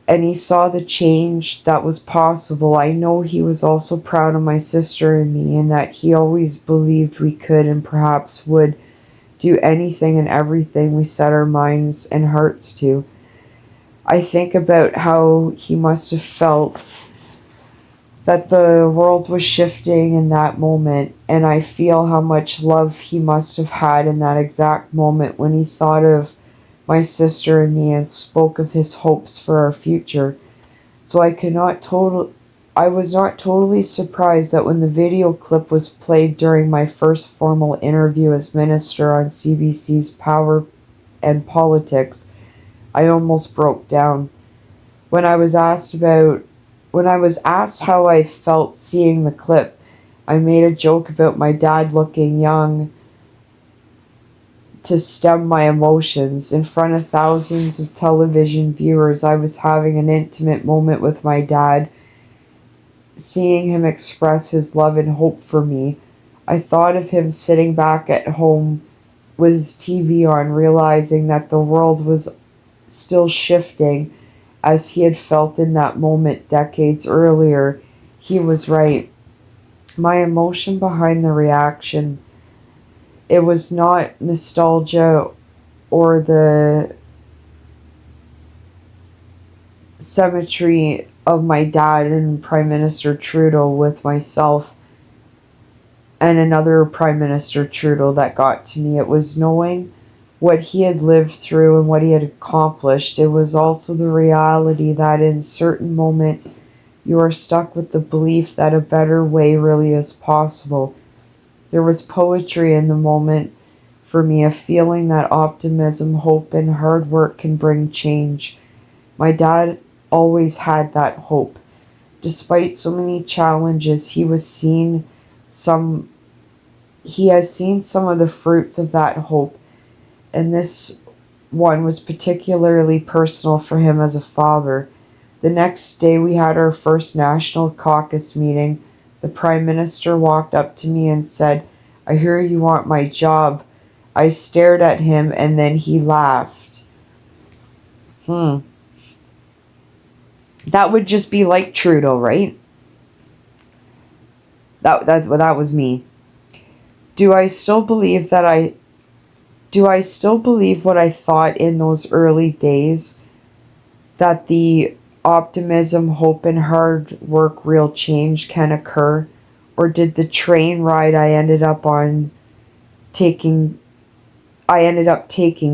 and he saw the change that was possible. I know he was also proud of my sister and me, and that he always believed we could and perhaps would do anything and everything we set our minds and hearts to. I think about how he must have felt that the world was shifting in that moment, and I feel how much love he must have had in that exact moment when he thought of my sister and me and spoke of his hopes for our future. So I was not totally surprised that when the video clip was played during my first formal interview as minister on CBC's Power and Politics, I almost broke down. When I was asked how I felt seeing the clip, I made a joke about my dad looking young to stem my emotions. In front of thousands of television viewers, I was having an intimate moment with my dad, seeing him express his love and hope for me. I thought of him sitting back at home with his TV on, realizing that the world was still shifting as he had felt in that moment decades earlier. He was right. My emotion behind the reaction, it was not nostalgia or the symmetry of my dad and Prime Minister Trudeau with myself and another Prime Minister Trudeau that got to me. It was knowing what he had lived through and what he had accomplished. It was also the reality that in certain moments you are stuck with the belief that a better way really is possible. There was poetry in the moment for me, a feeling that optimism, hope, and hard work can bring change. My dad always had that hope. Despite so many challenges, he has seen some of the fruits of that hope, and this one was particularly personal for him as a father. The next day we had our first National Caucus meeting. The Prime Minister walked up to me and said, "I hear you want my job." I stared at him and then he laughed. That would just be like Trudeau, right? That was me. Do I still believe what I thought in those early days? That the optimism, hope, and hard work, real change can occur? Or did the train ride I ended up taking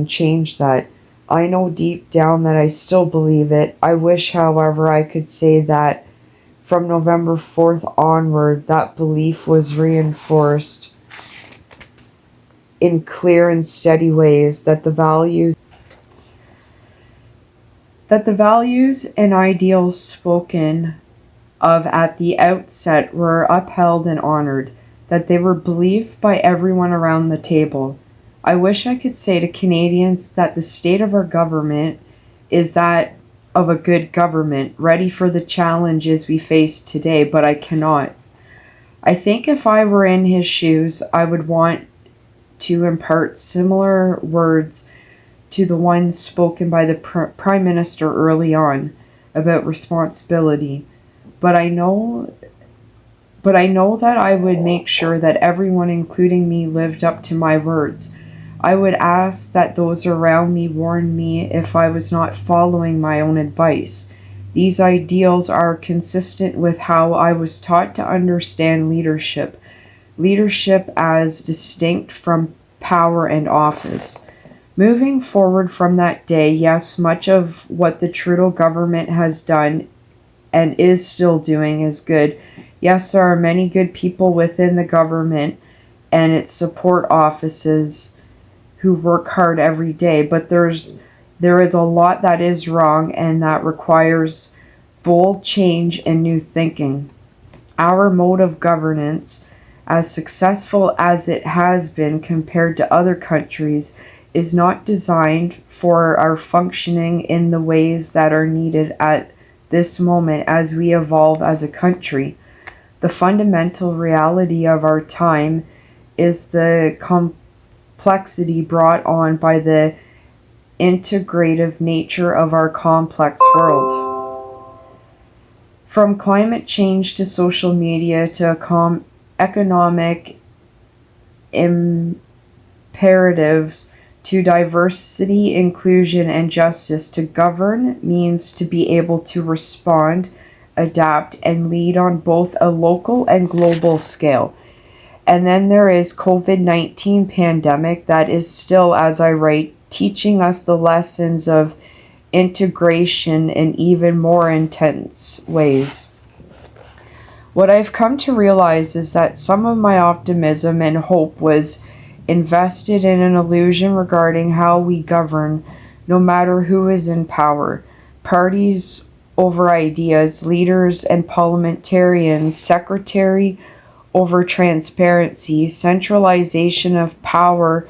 change that? I know deep down that I still believe it. I wish, however, I could say that from November 4th onward, that belief was reinforced in clear and steady ways, that the values That the values and ideals spoken of at the outset were upheld and honored, that they were believed by everyone around the table. I wish I could say to Canadians that the state of our government is that of a good government, ready for the challenges we face today, but I cannot. I think if I were in his shoes, I would want to impart similar words to the ones spoken by the Prime Minister early on about responsibility. But I know that I would make sure that everyone, including me, lived up to my words. I would ask that those around me warn me if I was not following my own advice. These ideals are consistent with how I was taught to understand leadership. Leadership as distinct from power and office. Moving forward from that day, yes, much of what the Trudeau government has done and is still doing is good. Yes, there are many good people within the government and its support offices who work hard every day, but there is a lot that is wrong and that requires bold change and new thinking. Our mode of governance, as successful as it has been compared to other countries, is not designed for our functioning in the ways that are needed at this moment as we evolve as a country. The fundamental reality of our time is the complexity brought on by the integrative nature of our complex world. From climate change to social media to economic imperatives to diversity, inclusion, and justice, to govern means to be able to respond, adapt, and lead on both a local and global scale. And then there is COVID-19 pandemic that is still, as I write, teaching us the lessons of integration in even more intense ways. What I've come to realize is that some of my optimism and hope was invested in an illusion regarding how we govern, no matter who is in power. Parties over ideas, leaders and parliamentarians, secretary over transparency, centralization of power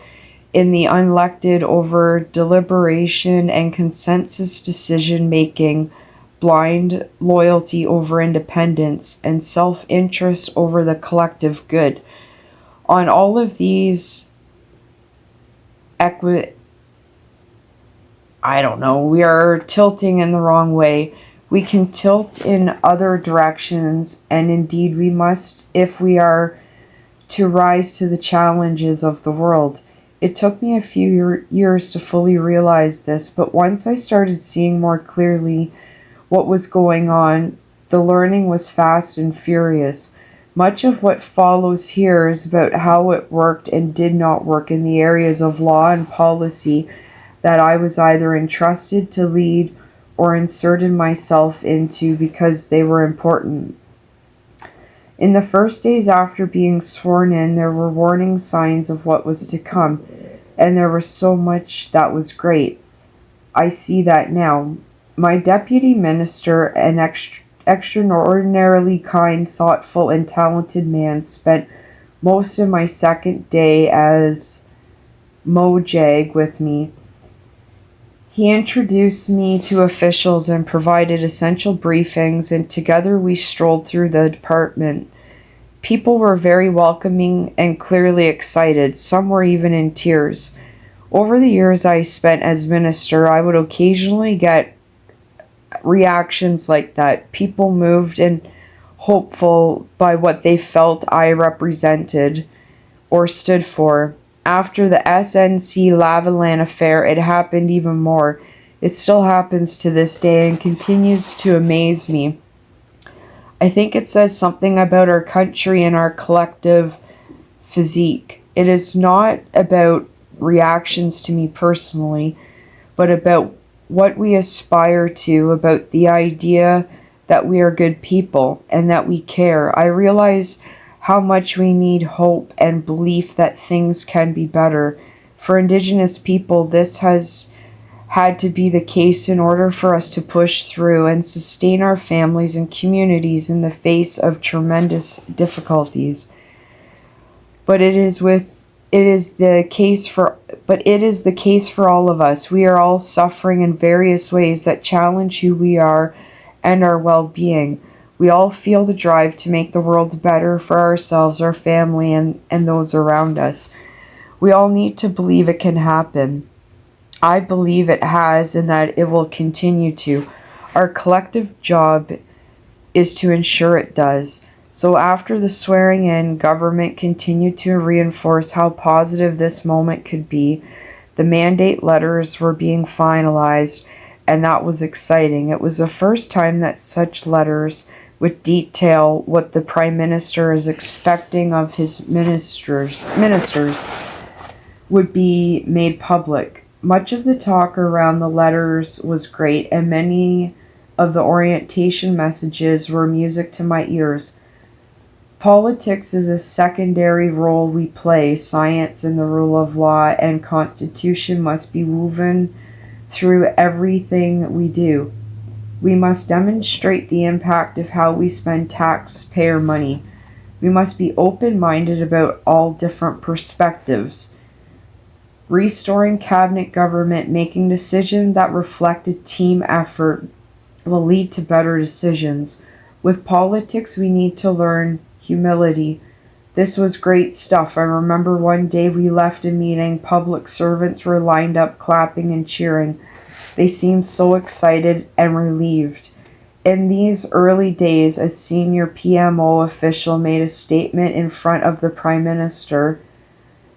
in the unelected over deliberation and consensus decision making, blind loyalty over independence, and self-interest over the collective good. On all of these we are tilting in the wrong way. We can tilt in other directions, and indeed we must if we are to rise to the challenges of the world. It took me a few years to fully realize this, but once I started seeing more clearly what was going on, the learning was fast and furious. Much of what follows here is about how it worked and did not work in the areas of law and policy that I was either entrusted to lead or inserted myself into because they were important. In the first days after being sworn in, there were warning signs of what was to come, and there was so much that was great. I see that now. My deputy minister, an extraordinarily kind, thoughtful, and talented man, spent most of my second day as Mojag with me. He introduced me to officials and provided essential briefings, and together we strolled through the department. People were very welcoming and clearly excited. Some were even in tears. Over the years I spent as minister, I would occasionally get reactions like that. People moved and hopeful by what they felt I represented or stood for. After the SNC Lavalin affair, it happened even more. It still happens to this day and continues to amaze me. I think it says something about our country and our collective physique. It is not about reactions to me personally, but about what we aspire to, about the idea that we are good people and that we care. I realize how much we need hope and belief that things can be better. For Indigenous people, this has had to be the case in order for us to push through and sustain our families and communities in the face of tremendous difficulties. But it is the case for all of us. We are all suffering in various ways that challenge who we are and our well-being. We all feel the drive to make the world better for ourselves, our family, and those around us. We all need to believe it can happen. I believe it has and that it will continue to. Our collective job is to ensure it does. So after the swearing in, government continued to reinforce how positive this moment could be. The mandate letters were being finalized, and that was exciting. It was the first time that such letters would detail what the Prime Minister is expecting of his ministers would be made public. Much of the talk around the letters was great, and many of the orientation messages were music to my ears. Politics is a secondary role we play. Science and the rule of law and constitution must be woven through everything we do. We must demonstrate the impact of how we spend taxpayer money. We must be open-minded about all different perspectives. Restoring cabinet government, making decisions that reflect a team effort will lead to better decisions. With politics, we need to learn humility. This was great stuff. I remember one day we left a meeting, public servants were lined up clapping and cheering. They seemed so excited and relieved. In these early days, a senior PMO official made a statement in front of the Prime Minister,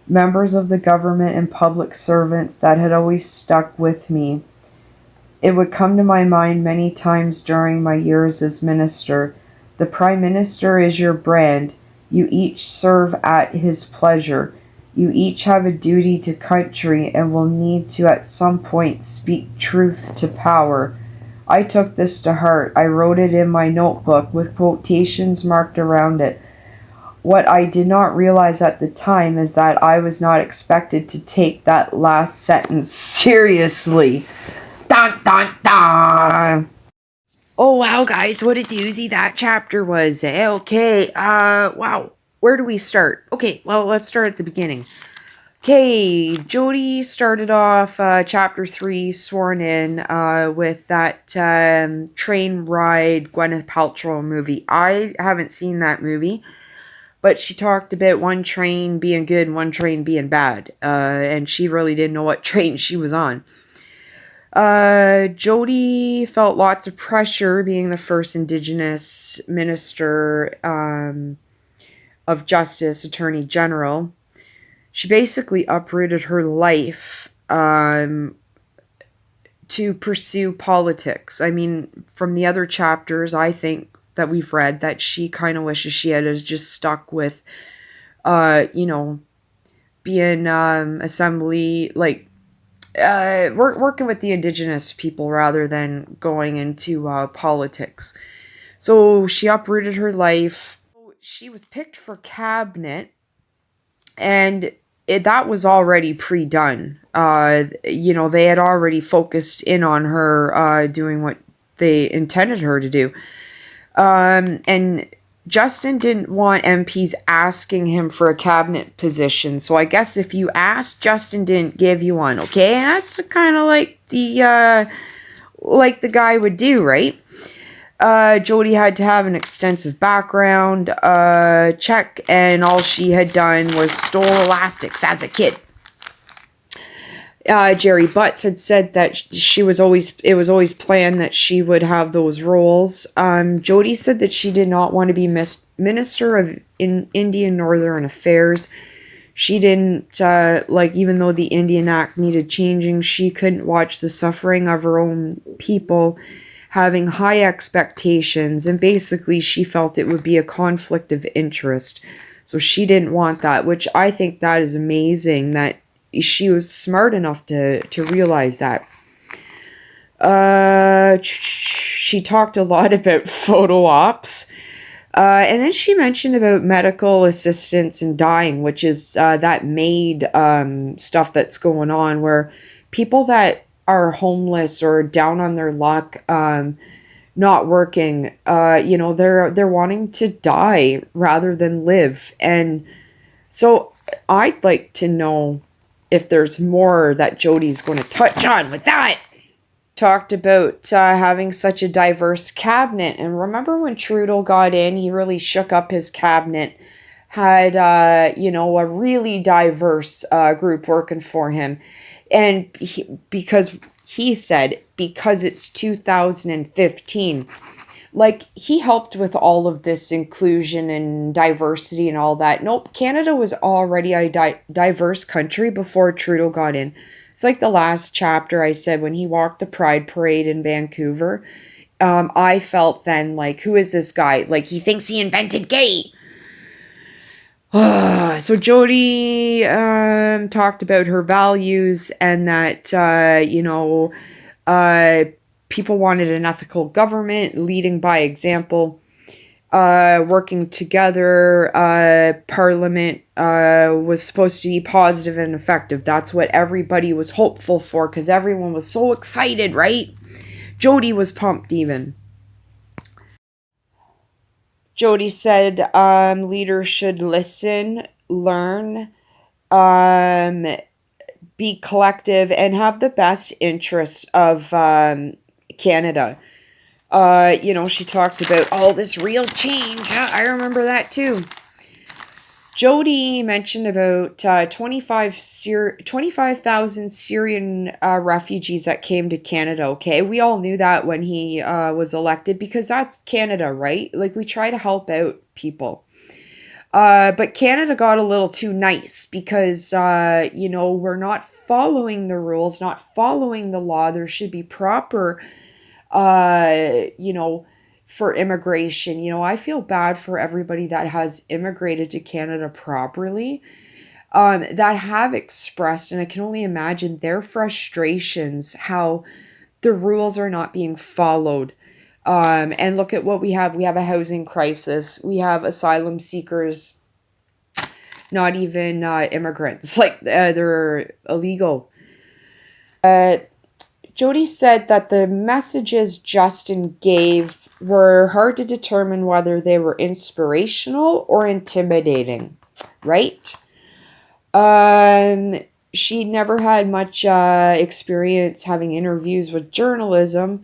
members of the government and public servants that had always stuck with me. It would come to my mind many times during my years as minister. The Prime Minister is your brand. You each serve at his pleasure. You each have a duty to country and will need to at some point speak truth to power. I took this to heart. I wrote it in my notebook with quotations marked around it. What I did not realize at the time is that I was not expected to take that last sentence seriously. Dun, dun, dun. Oh wow, guys, what a doozy that chapter was. Okay, wow. Where do we start? Okay, well, let's start at the beginning. Okay, Jody started off chapter 3, sworn in, with that train ride Gwyneth Paltrow movie. I haven't seen that movie, but she talked about one train being good and one train being bad, and she really didn't know what train she was on. Jody felt lots of pressure being the first Indigenous Minister of Justice, Attorney General. She basically uprooted her life to pursue politics. I mean, from the other chapters, I think that we've read that she kind of wishes she had just stuck with, being assembly, like, working with the Indigenous people rather than going into politics. So she uprooted her life. She was picked for cabinet, and that was already pre-done. They had already focused in on her doing what they intended her to do. And Justin didn't want MPs asking him for a cabinet position. So I guess if you asked, Justin didn't give you one. Okay, and that's kind of like the guy would do, right? Jody had to have an extensive background check, and all she had done was stole elastics as a kid. Jerry Butts had said that it was always planned that she would have those roles. Jody said that she did not want to be Minister of Indian Northern Affairs. She didn't, even though the Indian Act needed changing, she couldn't watch the suffering of her own people having high expectations, and basically she felt it would be a conflict of interest. So she didn't want that, which I think that is amazing that she was smart enough to realize that. She talked a lot about photo ops. And then she mentioned about medical assistance and dying, which is that MAID stuff that's going on, where people that are homeless or down on their luck, not working, they're wanting to die rather than live. And so I'd like to know if there's more that Jody's going to touch on with that. Talked about having such a diverse cabinet. And remember when Trudeau got in, he really shook up his cabinet, had, a really diverse group working for him. And because he said, because it's 2015, like he helped with all of this inclusion and diversity and all that. Nope, Canada was already a diverse country before Trudeau got in. It's like the last chapter I said when he walked the Pride Parade in Vancouver. I felt then like, who is this guy? Like he thinks he invented gay. So Jody talked about her values and that uh, people wanted an ethical government, leading by example, working together. Parliament was supposed to be positive and effective. That's what everybody was hopeful for because everyone was so excited, right? Jody was pumped even. Jody said leaders should listen, learn, um, be collective, and have the best interest of Canada. She talked about all this real change. Yeah, I remember that too. Jody mentioned about 25,000 Syrian refugees that came to Canada, okay? We all knew that when he was elected because that's Canada, right? Like, we try to help out people. But Canada got a little too nice because, we're not following the rules, not following the law. There should be proper uh, you know, for immigration. I feel bad for everybody that has immigrated to Canada properly, that have expressed, and I can only imagine their frustrations, how the rules are not being followed. And look at what we have. We have a housing crisis. We have asylum seekers, not even immigrants, like they're illegal. Uh, Jody said that the messages Justin gave were hard to determine whether they were inspirational or intimidating, right? Um, she never had much experience having interviews with journalism,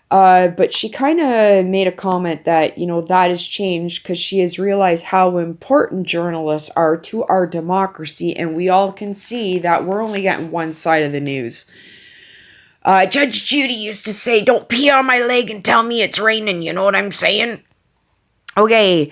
but she kind of made a comment that, that has changed because she has realized how important journalists are to our democracy, and we all can see that we're only getting one side of the news. Judge Judy used to say, "Don't pee on my leg and tell me it's raining." You know what I'm saying? Okay.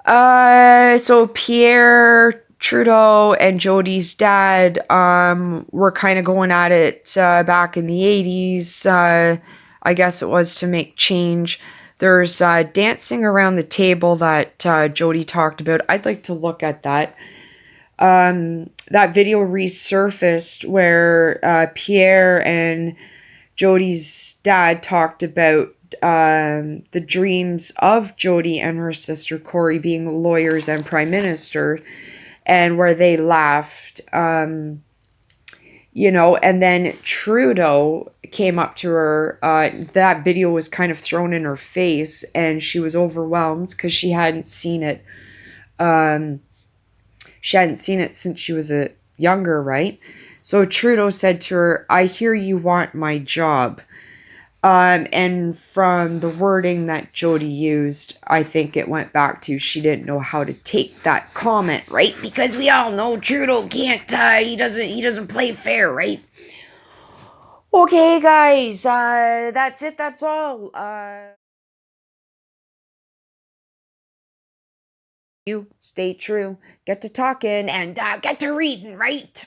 So Pierre Trudeau and Jody's dad were kind of going at it back in the 80s. I guess it was to make change. There's dancing around the table that Jody talked about. I'd like to look at that. That video resurfaced where Pierre and Jody's dad talked about the dreams of Jody and her sister Corey being lawyers and prime minister, and where they laughed. And then Trudeau came up to her. That video was kind of thrown in her face, and she was overwhelmed because she hadn't seen it. She hadn't seen it since she was younger, right? So Trudeau said to her, "I hear you want my job." And from the wording that Jody used, I think it went back to she didn't know how to take that comment, right? Because we all know Trudeau can't. He doesn't play fair, right? Okay, guys. That's it. That's all. You stay true. Get to talking and get to reading, right?